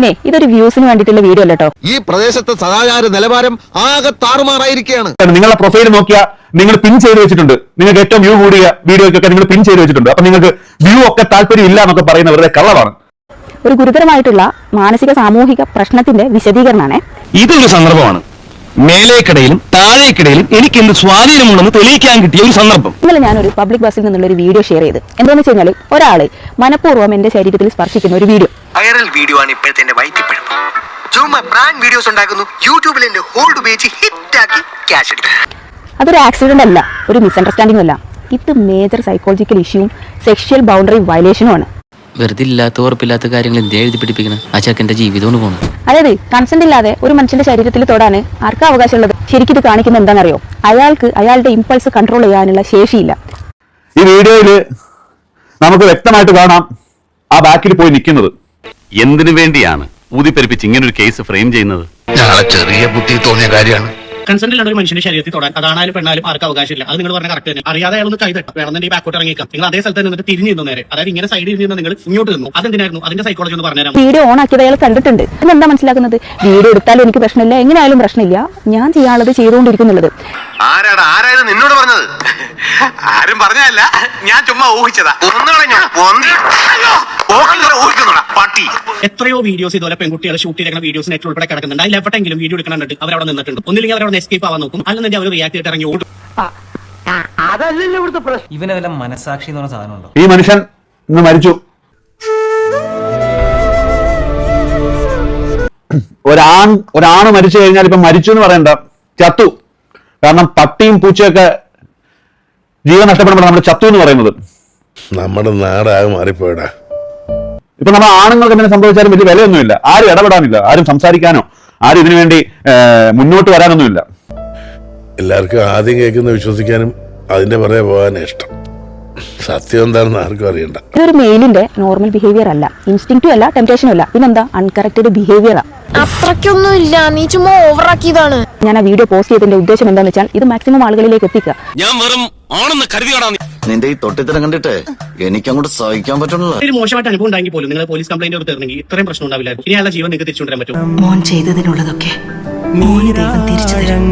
പിന്നെ ഇതൊരു വ്യൂസിന് വേണ്ടിയിട്ടുള്ള വീഡിയോ അല്ലോ. ഈ പ്രദേശത്തെ സദാചാര നിലവാരം ആകെ താറുമാറായിരിക്കുകയാണ്. നിങ്ങളുടെ പ്രൊഫൈൽ നോക്കിയാൽ നിങ്ങൾ പിൻ ചെയ്ത് വെച്ചിട്ടുണ്ട്. നിങ്ങൾക്ക് ഏറ്റവും വ്യൂ കൂടിയ വീഡിയോയ്ക്കൊക്കെ നിങ്ങൾ പിൻ ചെയ്ത് വെച്ചിട്ടുണ്ട്. അപ്പൊ നിങ്ങൾക്ക് വ്യൂ ഒക്കെ താല്പര്യം ഇല്ല എന്നൊക്കെ പറയുന്ന വെറുതെ കള്ളമാണ്. ഒരു ഗുരുതരമായിട്ടുള്ള മാനസിക സാമൂഹിക പ്രശ്നത്തിന്റെ വിശദീകരണമാണ്. ഇതൊരു സന്ദർഭമാണ്. മേലേക്കിടയിലും താഴേക്കിടയിലും എനിക്ക് എന്ത് സ്വാധീനമുണ്ടെന്ന് തെളിയിക്കാൻ കിട്ടിയ ഒരു സന്ദർഭം. ഇന്നലെ ഞാനൊരു പബ്ലിക് ബസ്സിൽ നിന്നുള്ള ഒരു വീഡിയോ ഷെയർ ചെയ്ത് എന്താണെന്ന് വെച്ച് കഴിഞ്ഞാൽ ഒരാള് മനഃപൂർവ്വം എന്റെ ശരീരത്തിൽ സ്പർശിക്കുന്ന ഒരു വീഡിയോ. വൈറൽ വീഡിയോ ആണ് ഇപ്പോഴത്തെ എന്റെ വൈറ്റിപ്പഴം. ചുമ്മാ പ്രാങ്ക് വീഡിയോസ് ഉണ്ടാക്കുന്നു, യൂട്യൂബിൽ എന്റെ ഹോൾഡ് ഉപയോഗിച്ച് ഹിറ്റാക്കി ക്യാഷ് അടിക്കും. അതൊരു ആക്സിഡന്റ് അല്ല, ഒരു മിസ്അണ്ടർസ്റ്റാൻഡിംഗ് അല്ല. ഇത് മേജർ സൈക്കോളജിക്കൽ ഇഷ്യൂവും സെക്ഷൽ ബൗണ്ടറി വയലേഷനും ആണ്. വെറുതെ ഇല്ലാത്ത ഉറപ്പില്ലാത്ത കാര്യങ്ങൾ എന്ത് എഴുതി പിടിപ്പിക്കണം? ആ ചെക്കന്റെ ജീവിതം പോകണം. അതായത് കൺസെന്റ് ഇല്ലാതെ ഒരു മനുഷ്യന്റെ ശരീരത്തിൽ തൊടാൻ ആർക്കാ അവകാശമുള്ളത്? ശരിക്കും ഇത് കാണിക്കുന്ന എന്താണെന്നറിയോ? അയാൾക്ക് അയാളുടെ ഇമ്പൾസ് കൺട്രോൾ ചെയ്യാനുള്ള ശേഷിയില്ല. ഈ വീഡിയോയില് നമുക്ക് വ്യക്തമായിട്ട് കാണാം ആ ബാക്കിൽ പോയി നിൽക്കുന്നത്. എന്തിനു വേണ്ടിയാണ് ഊതിപ്പെരുപ്പിച്ച് ഇങ്ങനൊരു കേസ് ഫ്രെയിം ചെയ്യുന്നത്? ചെറിയ ബുദ്ധി തോന്നിയ കാര്യമാണ്. കൺസെന്റ് ഇല്ലാണ്ട് ഒരു മനുഷ്യന്റെ ശരീരത്തിൽ തൊടാൻ അതാണാലും പെണ്ണാലും ആർക്കും അവകാശമില്ല. അത് നിങ്ങൾ പറഞ്ഞ കറക്റ്റ് തന്നെ. അറിയാതെ അയാളൊന്ന് കൈതട്ടും വേണമെന്നുണ്ടെങ്കിൽ ഈ ബാക്കോട്ട് ഇറങ്ങിക്കാം. നിങ്ങൾ അതേ സ്ഥലത്ത് നിന്നിട്ട് തിരിഞ്ഞു നിന്നു നേരെ, അതായത് ഇങ്ങനെ സൈഡിൽ നിന്ന് നിങ്ങൾ ഇങ്ങോട്ട് നിന്നു. അതെന്തിനായിരുന്നു? അതിന്റെ സൈക്കോളജി ഒന്ന് പറഞ്ഞുതരാം. വീഡിയോ ഓൺ ആക്കിയത് അയാൾ കണ്ടിട്ടുണ്ട്. എന്താ മനസ്സിലാക്കുന്നത്? വീഡിയോ എടുത്താലും എനിക്ക് പ്രശ്നമില്ല, എങ്ങനെയായാലും പ്രശ്നമില്ല, ഞാൻ ചെയ്യാനുള്ളത് ചെയ്തുകൊണ്ടിരിക്കുന്നുള്ളത്. ആരായത് നിന്നോട് പറഞ്ഞത്? ആരും പറഞ്ഞതല്ല, ഞാൻ ചുമ്മാ ഊഹിച്ചതാ. പട്ടി എത്രയോ വീഡിയോസ് ഇതുപോലെ പെൺകുട്ടികൾ ഷൂട്ട് ചെയ്ത വീഡിയോസ് നെറ്റ് ഉൾപ്പെടെ കിടക്കുന്നുണ്ട്. അതിൽ എവിടെയെങ്കിലും വീഡിയോ എടുക്കണമെന്നുണ്ട് അവരവിടെ നിന്നിട്ടുണ്ട്. ഒന്നില്ലെങ്കിൽ അവരവിടെ എസ്കേപ്പ് ആവാൻ നോക്കും, അല്ലെങ്കിൽ അവർ റിയാക്ട് ചെയ്തിട്ട് ഇറങ്ങി ഓടും. ഇവനെ വല്ല മനസാക്ഷി എന്ന് പറഞ്ഞ സാധനം ഉണ്ടോ? ഈ മനുഷ്യൻ ഇന്ന് മരിച്ചു. ഒരാണ് മരിച്ചു കഴിഞ്ഞാൽ ഇപ്പൊ മരിച്ചു എന്ന് പറയണ്ട, ചത്തു. കാരണം പട്ടിയും പൂച്ചയൊക്കെ ജീവൻ നഷ്ടപ്പെടുമ്പോൾ നമ്മൾ ചത്തു എന്ന് പറയുന്നത്. നമ്മുടെ നാടാകെ മാറിപ്പോയടാ. ഇപ്പൊ നമ്മൾ ആണുങ്ങൾക്ക് എന്തെങ്കിലും സംഭവിച്ചാലും വലിയ വിലയൊന്നുമില്ല. ആരും ഇടപെടാനില്ല, ആരും സംസാരിക്കാനോ ആരും ഇതിനു വേണ്ടി മുന്നോട്ട് വരാനൊന്നുമില്ല. എല്ലാവർക്കും ആദ്യം കേൾക്കുന്ന വിശ്വസിക്കാനും അതിന്റെ പുറകെ പോകാനും ഇഷ്ടം. സത്യം എന്താണെന്ന് ആർക്കും അറിയണ്ട. ഇതൊരു മെയിലിന്റെ നോർമൽ ബിഹേവിയർ അല്ല, ഇൻസ്റ്റിങ്ക്റ്റും അല്ല, ടെംപ്റ്റേഷനും അല്ല, പിന്നെന്താ അൺകറക്റ്റഡ് ബിഹേവിയറാ. അത്രയ്ക്കൊന്നും ഇല്ല, നീ ചുമ്മാ ഓവറാക്കിയതാണ്. ഞാൻ ആ വീഡിയോ പോസ്റ്റ് ചെയ്തതിന്റെ ഉദ്ദേശം എന്താണെന്ന് വെച്ചാൽ ഇത് മാക്സിമം ആളുകളിലേക്ക് എത്തിക്കുക. ഞാൻ വെറും ആണെന്ന് കരുതിയോടാ. നിന്റെ ഈ തൊട്ടിത്തരം കണ്ടിട്ട് എനിക്ക് അങ്ങോട്ട് സഹിക്കാൻ പറ്റുന്നില്ല. ഒരു മോശമായിട്ട് അനുഭവം ഉണ്ടെങ്കിൽ പോലും നിങ്ങൾ പോലീസ് കംപ്ലൈന്റ് കൊടുത്തിരുന്നെങ്കിൽ ഇത്രയും പ്രശ്നം ഉണ്ടാവില്ലായിരുന്നു. ഇനി അയാളുടെ ജീവൻ നിങ്ങൾക്ക് തിരിച്ചുകൊണ്ടുവരാൻ പറ്റും. മോൻ ചെയ്തതിനുള്ളതൊക്കെ മോന് ദൈവം തിരിച്ചു തരും.